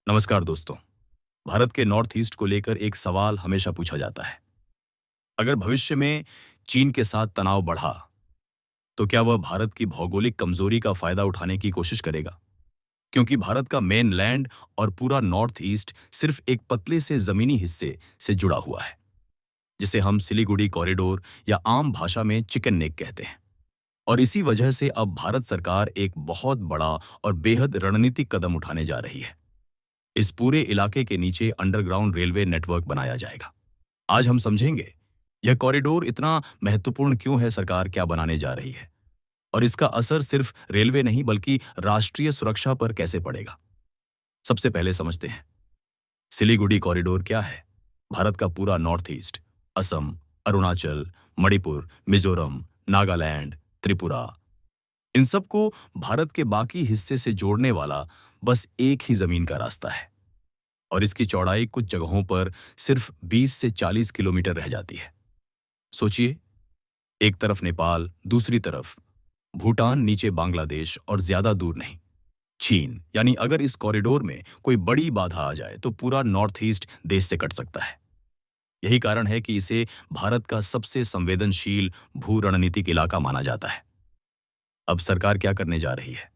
नमस्कार दोस्तों। भारत के नॉर्थ ईस्ट को लेकर एक सवाल हमेशा पूछा जाता है। अगर भविष्य में चीन के साथ तनाव बढ़ा, तो क्या वह भारत की भौगोलिक कमजोरी का फायदा उठाने की कोशिश करेगा? क्योंकि भारत का मेन लैंड और पूरा नॉर्थ ईस्ट सिर्फ एक पतले से जमीनी हिस्से से जुड़ा हुआ है, जिसे हम सिलीगुड़ी कॉरिडोर या आम भाषा में चिकन नेक कहते हैं। और इसी वजह से अब भारत सरकार एक बहुत बड़ा और बेहद रणनीतिक कदम उठाने जा रही है। इस पूरे इलाके के नीचे अंडरग्राउंड रेलवे नेटवर्क बनाया जाएगा। आज हम समझेंगे यह कॉरिडोर इतना महत्वपूर्ण क्यों है, सरकार क्या बनाने जा रही है और इसका असर सिर्फ रेलवे नहीं बल्कि राष्ट्रीय सुरक्षा पर कैसे पड़ेगा। सबसे पहले समझते हैं सिलीगुड़ी कॉरिडोर क्या है। भारत का पूरा नॉर्थ ईस्ट, असम, अरुणाचल, मणिपुर, मिजोरम, नागालैंड, त्रिपुरा, इन सबको भारत के बाकी हिस्से से जोड़ने वाला बस एक ही जमीन का रास्ता है। और इसकी चौड़ाई कुछ जगहों पर सिर्फ 20 से 40 किलोमीटर रह जाती है। सोचिए, एक तरफ नेपाल, दूसरी तरफ भूटान, नीचे बांग्लादेश और ज्यादा दूर नहीं चीन। यानी अगर इस कॉरिडोर में कोई बड़ी बाधा आ जाए तो पूरा नॉर्थ ईस्ट देश से कट सकता है। यही कारण है कि इसे भारत का सबसे संवेदनशील भू रणनीतिक इलाका माना जाता है। अब सरकार क्या करने जा रही है?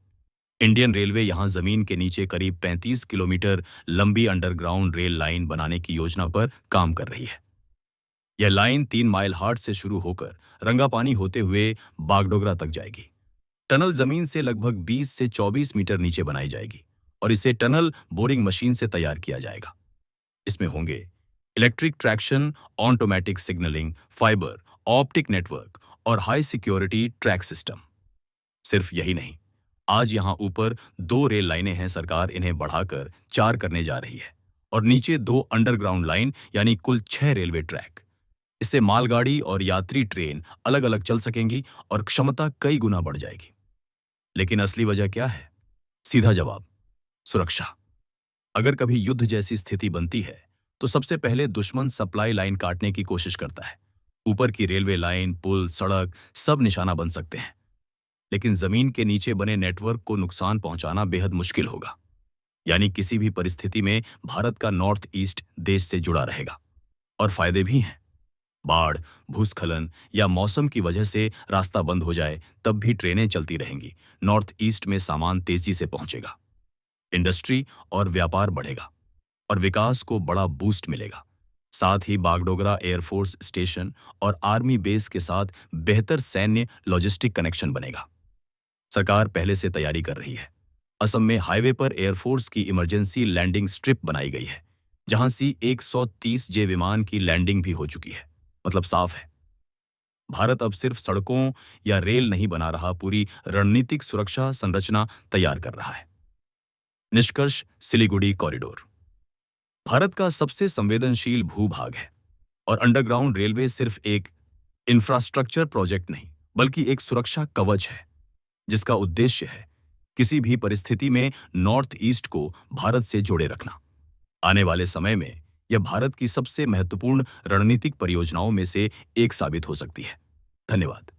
इंडियन रेलवे यहां जमीन के नीचे करीब 35 किलोमीटर लंबी अंडरग्राउंड रेल लाइन बनाने की योजना पर काम कर रही है। यह लाइन 3 माइल हाट से शुरू होकर रंगापानी होते हुए बागडोगरा तक जाएगी। टनल जमीन से लगभग 20 से 24 मीटर नीचे बनाई जाएगी और इसे टनल बोरिंग मशीन से तैयार किया जाएगा। इसमें होंगे electric traction, automatic signalling, fibre optic network और हाई सिक्योरिटी ट्रैक सिस्टम। सिर्फ यही नहीं, आज यहां ऊपर 2 रेल लाइनें हैं। सरकार इन्हें बढ़ाकर 4 करने जा रही है और नीचे 2 अंडरग्राउंड लाइन, यानी कुल 6 रेलवे ट्रैक। इससे मालगाड़ी और यात्री ट्रेन अलग अलग चल सकेंगी और क्षमता कई गुना बढ़ जाएगी। लेकिन असली वजह क्या है? सीधा जवाब, सुरक्षा। अगर कभी युद्ध जैसी स्थिति बनती है तो सबसे पहले दुश्मन सप्लाई लाइन काटने की कोशिश करता है। ऊपर की रेलवे लाइन, पुल, सड़क सब निशाना बन सकते हैं, लेकिन जमीन के नीचे बने नेटवर्क को नुकसान पहुंचाना बेहद मुश्किल होगा। यानी किसी भी परिस्थिति में भारत का नॉर्थ ईस्ट देश से जुड़ा रहेगा। और फायदे भी हैं। बाढ़, भूस्खलन या मौसम की वजह से रास्ता बंद हो जाए तब भी ट्रेनें चलती रहेंगी। नॉर्थ ईस्ट में सामान तेजी से पहुंचेगा, इंडस्ट्री और व्यापार बढ़ेगा और विकास को बड़ा बूस्ट मिलेगा। साथ ही बागडोगरा एयरफोर्स स्टेशन और आर्मी बेस के साथ बेहतर सैन्य लॉजिस्टिक कनेक्शन बनेगा। सरकार पहले से तैयारी कर रही है। असम में हाईवे पर एयरफोर्स की इमरजेंसी लैंडिंग स्ट्रिप बनाई गई है, जहां C-130J विमान की लैंडिंग भी हो चुकी है। मतलब साफ है, भारत अब सिर्फ सड़कों या रेल नहीं बना रहा, पूरी रणनीतिक सुरक्षा संरचना तैयार कर रहा है। निष्कर्ष, सिलीगुड़ी कॉरिडोर भारत का सबसे संवेदनशील भूभाग है और अंडरग्राउंड रेलवे सिर्फ एक इंफ्रास्ट्रक्चर प्रोजेक्ट नहीं बल्कि एक सुरक्षा कवच है, जिसका उद्देश्य है किसी भी परिस्थिति में नॉर्थ ईस्ट को भारत से जोड़े रखना। आने वाले समय में यह भारत की सबसे महत्वपूर्ण रणनीतिक परियोजनाओं में से एक साबित हो सकती है। धन्यवाद।